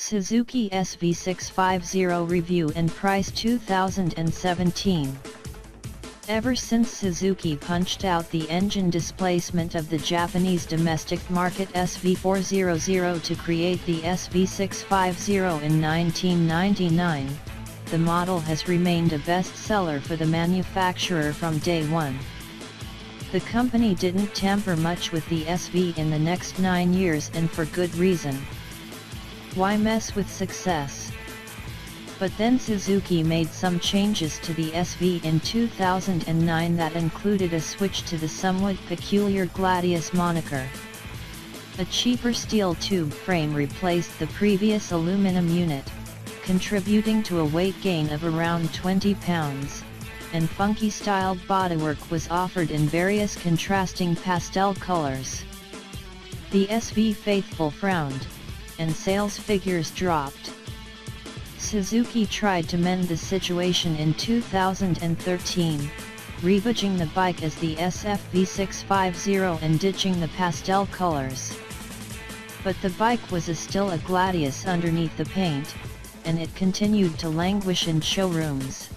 Suzuki SV650 review and price 2017. Ever since Suzuki punched out the engine displacement of the Japanese domestic market SV400 to create the SV650 in 1999, the model has remained a bestseller for the manufacturer from day one. The company didn't tamper much with the SV in the next 9 years, and for good reason. Why mess with success? But then Suzuki made some changes to the SV in 2009 that included a switch to the somewhat peculiar Gladius moniker. A cheaper steel tube frame replaced the previous aluminum unit, contributing to a weight gain of around 20 pounds, and funky styled bodywork was offered in various contrasting pastel colors. The SV faithful frowned, and sales figures dropped. Suzuki tried to mend the situation in 2013, rebadging the bike as the SV650 and ditching the pastel colors. But the bike was still a Gladius underneath the paint, and it continued to languish in showrooms.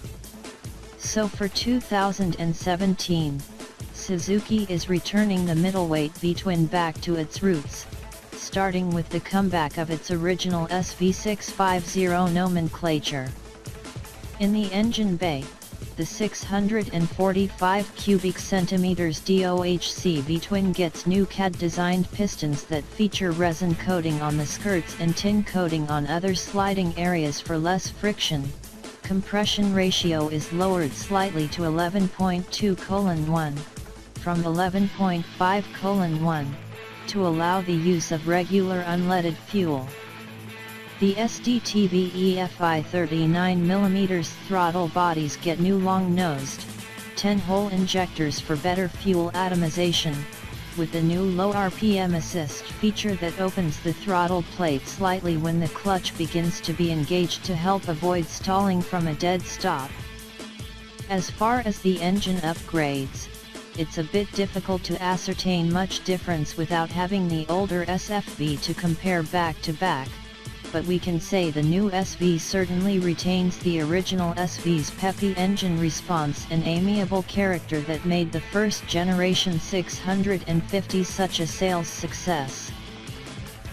So for 2017, Suzuki is returning the middleweight V-twin back to its roots, starting with the comeback of its original SV650 nomenclature. In the engine bay, the 645 cubic centimeters DOHC V-twin gets new CAD-designed pistons that feature resin coating on the skirts and tin coating on other sliding areas for less friction. Compression ratio is lowered slightly to 11.2:1, from 11.5:1, to allow the use of regular unleaded fuel. The SDTV EFI 39mm throttle bodies get new long-nosed, 10-hole injectors for better fuel atomization, with a new low RPM assist feature that opens the throttle plate slightly when the clutch begins to be engaged to help avoid stalling from a dead stop. As far as the engine upgrades, it's a bit difficult to ascertain much difference without having the older SFV to compare back to back, but we can say the new SV certainly retains the original SV's peppy engine response and amiable character that made the first generation 650 such a sales success.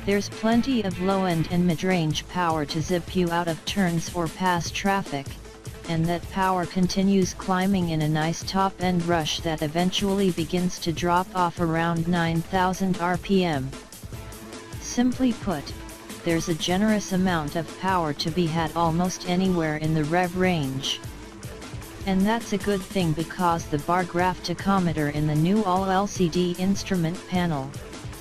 There's plenty of low-end and mid-range power to zip you out of turns or pass traffic, and that power continues climbing in a nice top-end rush that eventually begins to drop off around 9,000 RPM. Simply put, there's a generous amount of power to be had almost anywhere in the rev range. And that's a good thing, because the bar graph tachometer in the new all-LCD instrument panel,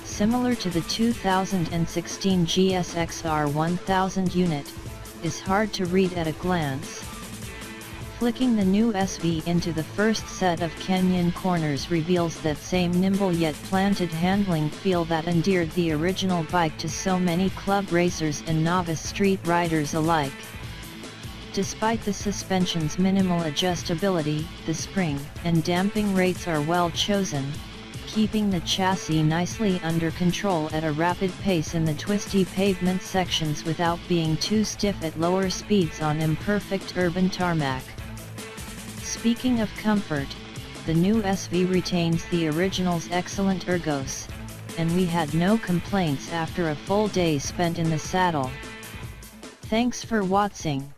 similar to the 2016 GSX-R 1000 unit, is hard to read at a glance. Flicking the new SV into the first set of canyon corners reveals that same nimble yet planted handling feel that endeared the original bike to so many club racers and novice street riders alike. Despite the suspension's minimal adjustability, the spring and damping rates are well chosen, keeping the chassis nicely under control at a rapid pace in the twisty pavement sections without being too stiff at lower speeds on imperfect urban tarmac. Speaking of comfort, the new SV retains the original's excellent ergos, and we had no complaints after a full day spent in the saddle. Thanks for watching.